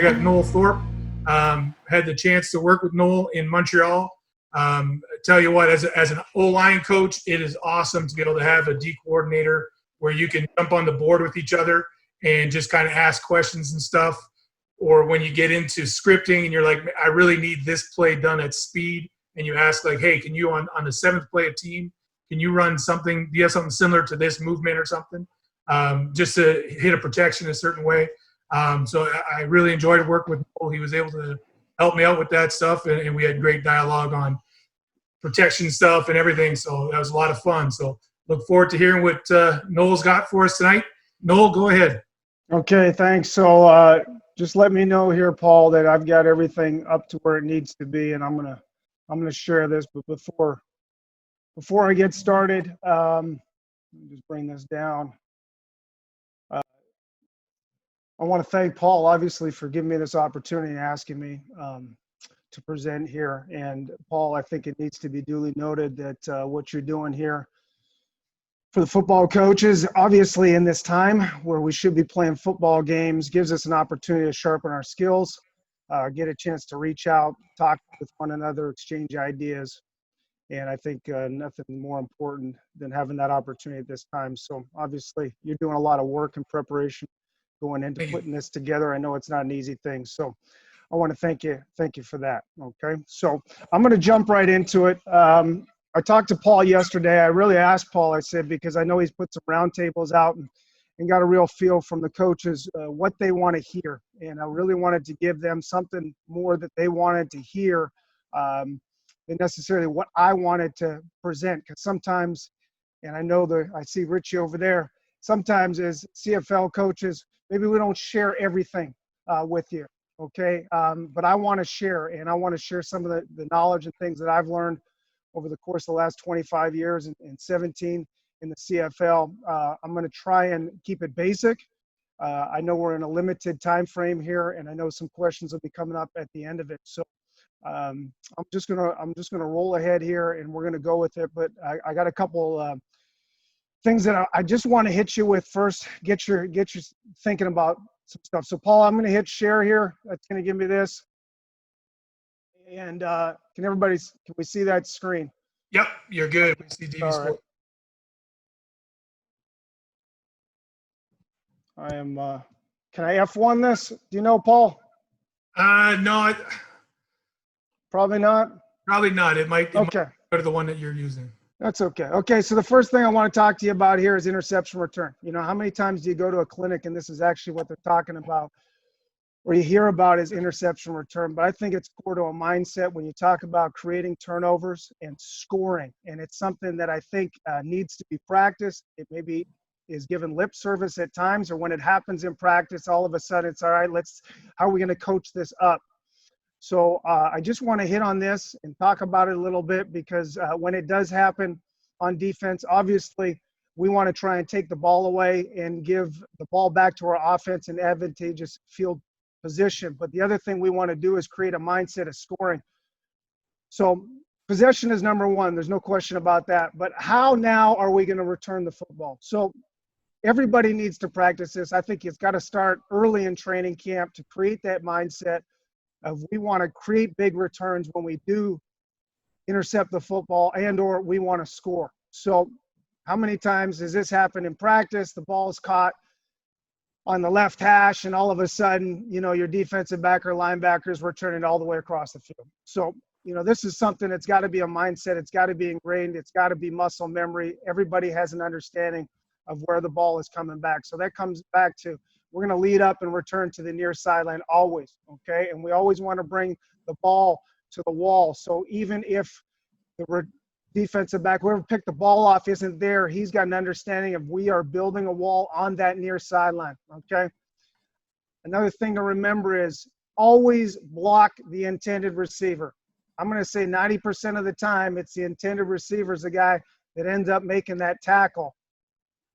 got Noel Thorpe. Had the chance to work with Noel in Montreal. Tell you what, as an O-line coach, it is awesome to be able to have a D coordinator where you can jump on the board with each other and just kind of ask questions and stuff. Or when you get into scripting and you're like, I really need this play done at speed, and you ask like, hey, can you on the seventh play of team, can you run something? Do you have something similar to this movement or something? Just to hit a protection a certain way. So I really enjoyed working with Noel. He was able to help me out with that stuff, and we had great dialogue on protection stuff and everything. So that was a lot of fun. So look forward to hearing what Noel's got for us tonight. Noel, go ahead. Okay, thanks. So just let me know here, Paul, that I've got everything up to where it needs to be, and I'm gonna share this. But before I get started, let me just bring this down. I want to thank Paul, obviously, for giving me this opportunity and asking me to present here. And Paul, I think it needs to be duly noted that what you're doing here for the football coaches, obviously in this time where we should be playing football games, gives us an opportunity to sharpen our skills, get a chance to reach out, talk with one another, exchange ideas. And I think nothing more important than having that opportunity at this time. So obviously you're doing a lot of work and preparation going into putting this together. I know it's not an easy thing. So I want to thank you for that. Okay. So I'm going to jump right into it. I talked to Paul yesterday. I really asked Paul, I said, because I know he's put some roundtables out and got a real feel from the coaches, what they want to hear. And I really wanted to give them something more that they wanted to hear than necessarily what I wanted to present. Because sometimes, and I know I see Richie over there, sometimes as CFL coaches, maybe we don't share everything with you, okay? But I want to share, and I want to share some of the knowledge and things that I've learned over the course of the last 25 years and 17 in the CFL. I'm going to try and keep it basic. I know we're in a limited time frame here, and I know some questions will be coming up at the end of it. So I'm just gonna roll ahead here, and we're gonna go with it. But I got a couple things that I just want to hit you with first. Get you thinking about some stuff. So Paul, I'm going to hit share here. That's going to give me this. And can we see that screen? Yep, you're good. We see DV Sport. I am. Can I F1 this? Do you know, Paul? No. Probably not. Probably not. It might go to the one that you're using. That's okay. Okay, so the first thing I want to talk to you about here is interception return. You know, how many times do you go to a clinic and this is actually what they're talking about, or you hear about is interception return? But I think it's core to a mindset when you talk about creating turnovers and scoring. And it's something that I think needs to be practiced. It maybe is given lip service at times, or when it happens in practice, all of a sudden it's all right, how are we going to coach this up? So I just want to hit on this and talk about it a little bit, because when it does happen on defense, obviously we want to try and take the ball away and give the ball back to our offense in advantageous field position. But the other thing we want to do is create a mindset of scoring. So possession is number one. There's no question about that. But how now are we going to return the football? So everybody needs to practice this. I think it's got to start early in training camp to create that mindset of we want to create big returns when we do intercept the football and/or we want to score. So how many times does this happen in practice? The ball is caught on the left hash, and all of a sudden, you know, your defensive back or linebackers return it all the way across the field. So, you know, this is something that's got to be a mindset. It's got to be ingrained. It's got to be muscle memory. Everybody has an understanding of where the ball is coming back. So that comes back to, we're going to lead up and return to the near sideline always, okay? And we always want to bring the ball to the wall. So even if the defensive back, whoever picked the ball off, isn't there, he's got an understanding of we are building a wall on that near sideline, okay? Another thing to remember is always block the intended receiver. I'm going to say 90% of the time it's the intended receiver is the guy that ends up making that tackle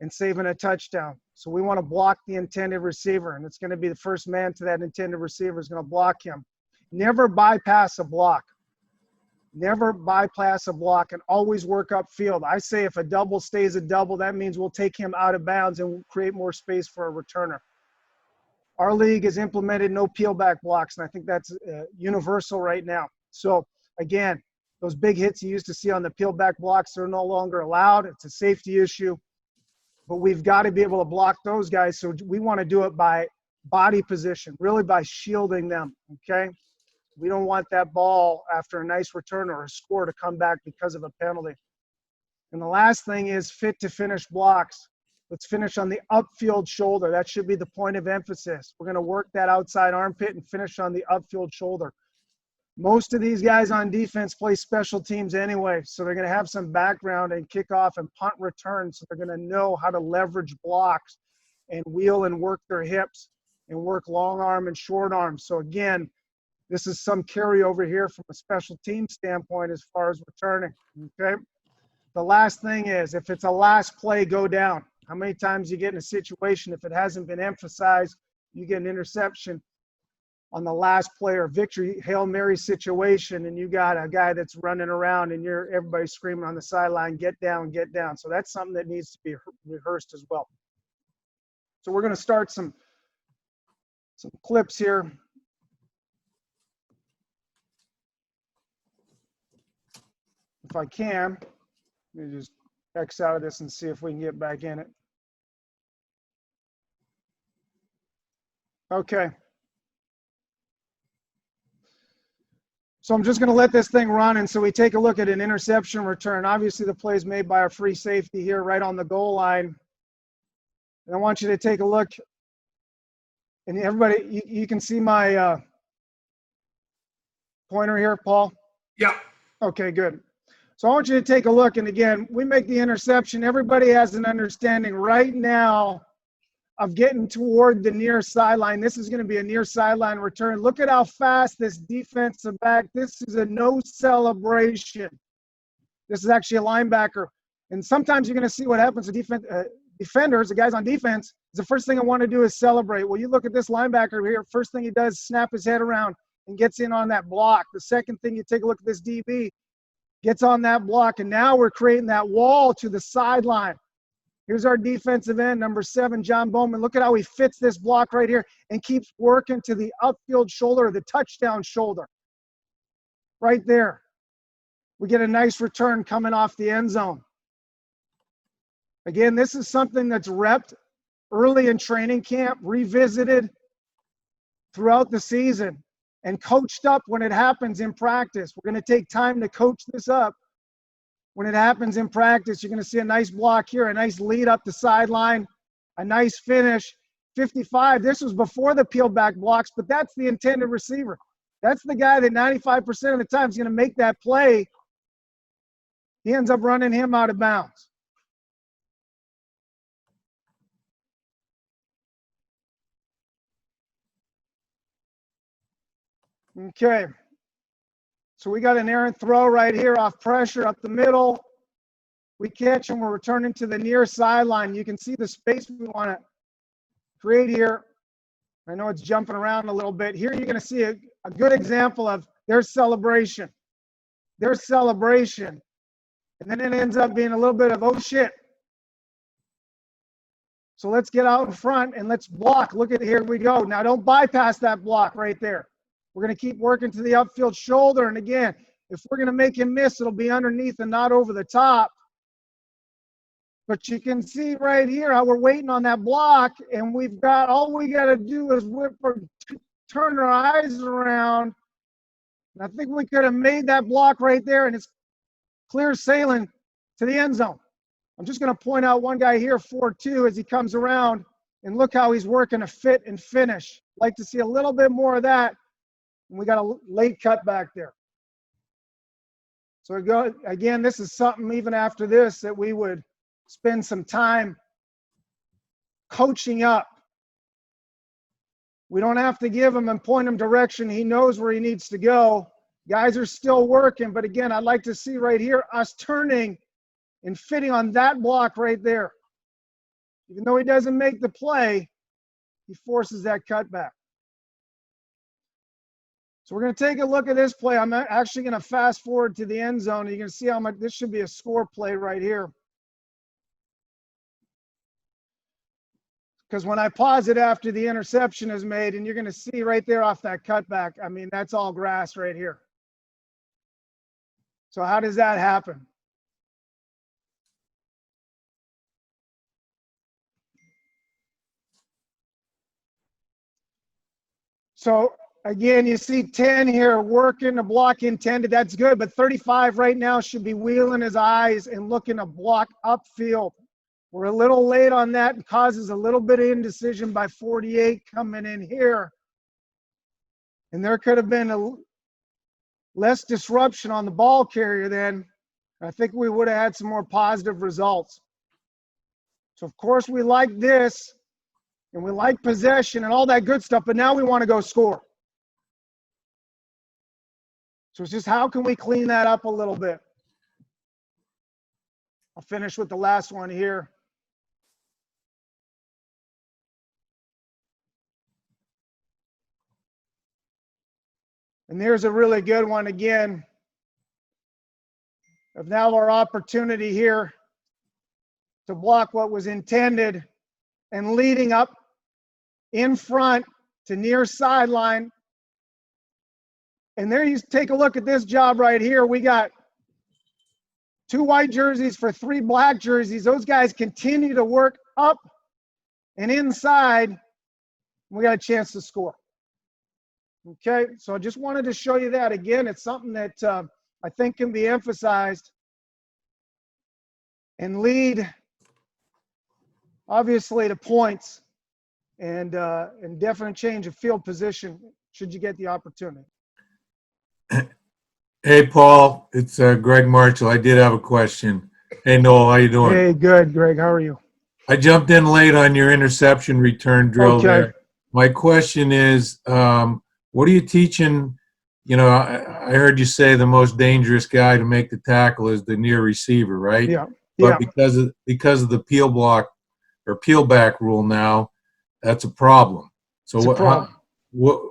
and saving a touchdown. So we want to block the intended receiver, and it's going to be the first man to that intended receiver is going to block him. Never bypass a block. Never bypass a block, and always work upfield. I say if a double stays a double, that means we'll take him out of bounds and we'll create more space for a returner. Our league has implemented no peel back blocks, and I think that's universal right now. So again, those big hits you used to see on the peel back blocks are no longer allowed. It's a safety issue, but we've got to be able to block those guys. So we want to do it by body position, really by shielding them, okay? We don't want that ball after a nice return or a score to come back because of a penalty. And the last thing is fit to finish blocks. Let's finish on the upfield shoulder. That should be the point of emphasis. We're going to work that outside armpit and finish on the upfield shoulder. Most of these guys on defense play special teams anyway, so they're going to have some background in kickoff and punt returns, so they're going to know how to leverage blocks and wheel and work their hips and work long arm and short arm. So again, this is some carryover here from a special team standpoint as far as returning, okay? The last thing is, if it's a last play, go down. How many times you get in a situation, if it hasn't been emphasized, you get an interception on the last play or victory Hail Mary situation, and you got a guy that's running around and everybody's screaming on the sideline, get down, get down. So that's something that needs to be rehearsed as well. So we're going to start some clips here. If I can, let me just X out of this and see if we can get back in it. Okay. So I'm just going to let this thing run, and so we take a look at an interception return. Obviously, the play is made by our free safety here right on the goal line. And I want you to take a look. And everybody, you can see my pointer here, Paul? Yeah. Okay, good. So I want you to take a look, and again, we make the interception. Everybody has an understanding right now of getting toward the near sideline. This is going to be a near sideline return. Look at how fast this defensive back, this is a no celebration. This is actually a linebacker. And sometimes you're going to see what happens to defenders, the guys on defense, the first thing I want to do is celebrate. Well, you look at this linebacker here, first thing he does is snap his head around and gets in on that block. The second thing, you take a look at this DB, gets on that block, and now we're creating that wall to the sideline. Here's our defensive end, number 7, John Bowman. Look at how he fits this block right here and keeps working to the upfield shoulder, the touchdown shoulder. Right there. We get a nice return coming off the end zone. Again, this is something that's repped early in training camp, revisited throughout the season, and coached up when it happens in practice. We're going to take time to coach this up. When it happens in practice, you're going to see a nice block here, a nice lead up the sideline, a nice finish. 55, this was before the peel back blocks, but that's the intended receiver. That's the guy that 95% of the time is going to make that play. He ends up running him out of bounds. Okay. So we got an errant throw right here off pressure up the middle. We catch and we're returning to the near sideline. You can see the space we want to create here. I know it's jumping around a little bit. Here you're going to see a good example of their celebration. Their celebration. And then it ends up being a little bit of, oh, shit. So let's get out in front and let's block. Look at, here we go. Now don't bypass that block right there. We're going to keep working to the upfield shoulder. And again, if we're going to make him miss, it'll be underneath and not over the top. But you can see right here how we're waiting on that block. And we've got, all we got to do is turn our eyes around. And I think we could have made that block right there. And it's clear sailing to the end zone. I'm just going to point out one guy here, 4-2, as he comes around. And look how he's working a fit and finish. Like to see a little bit more of that. And we got a late cut back there. So again, this is something even after this that we would spend some time coaching up. We don't have to give him and point him direction. He knows where he needs to go. Guys are still working, but again, I'd like to see right here us turning and fitting on that block right there. Even though he doesn't make the play, he forces that cutback. So we're going to take a look at this play. I'm actually going to fast forward to the end zone. You can see how much this should be a score play right here. Because when I pause it after the interception is made, and you're going to see right there off that cutback, I mean, that's all grass right here. So how does that happen? So again, you see 10 here working a block intended. That's good, but 35 right now should be wheeling his eyes and looking to block upfield. We're a little late on that and causes a little bit of indecision by 48 coming in here. And there could have been a less disruption on the ball carrier then. I think we would have had some more positive results. So of course we like this and we like possession and all that good stuff, but now we want to go score. So it's just how can we clean that up a little bit? I'll finish with the last one here. And there's a really good one again of now our opportunity here to block what was intended and leading up in front to near sideline. And there you take a look at this job right here. We got 2 white jerseys for 3 black jerseys. Those guys continue to work up and inside. We got a chance to score. Okay, so I just wanted to show you that. Again, it's something that I think can be emphasized and lead, obviously, to points and definite change of field position should you get the opportunity. Hey, Paul, it's Greg Marshall. I did have a question. Hey, Noel, how you doing? Hey, good, Greg. How are you? I jumped in late on your interception return drill there. My question is, what are you teaching? You know, I heard you say the most dangerous guy to make the tackle is the near receiver, right? Yeah. But because of the peel block or peel back rule now, that's a problem. So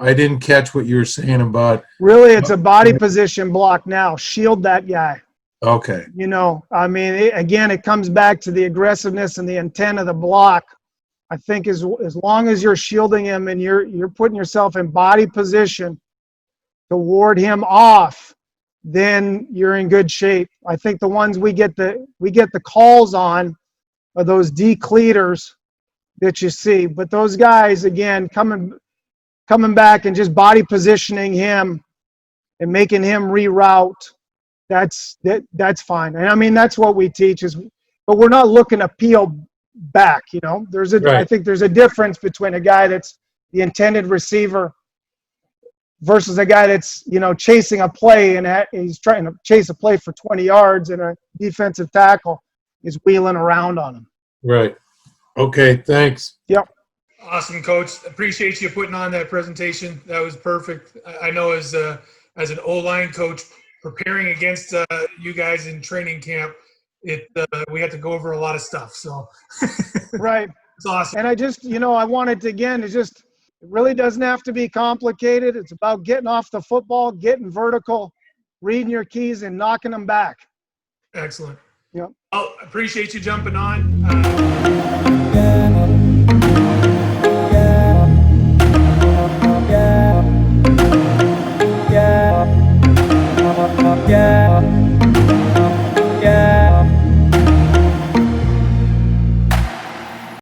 I didn't catch what you were saying about. Really, it's a body position block now. Shield that guy. Okay. You know, I mean, again, it comes back to the aggressiveness and the intent of the block. I think as long as you're shielding him and you're putting yourself in body position to ward him off, then you're in good shape. I think the ones we get the calls on are those decleaters that you see. But those guys, again, coming back and just body positioning him and making him reroute, that's fine. And I mean, that's what we teach but we're not looking to peel back, you know. I think there's a difference between a guy that's the intended receiver versus a guy that's, you know, chasing a play and he's trying to chase a play for 20 yards and a defensive tackle is wheeling around on him. Right. Okay, thanks. Yep. Awesome, Coach. Appreciate you putting on that presentation. That was perfect. I know as an O-line coach, preparing against you guys in training camp, we had to go over a lot of stuff. So right. It's awesome. And I just, you know, I wanted to, again, it really doesn't have to be complicated. It's about getting off the football, getting vertical, reading your keys, and knocking them back. Excellent. Yep. Well, appreciate you jumping on.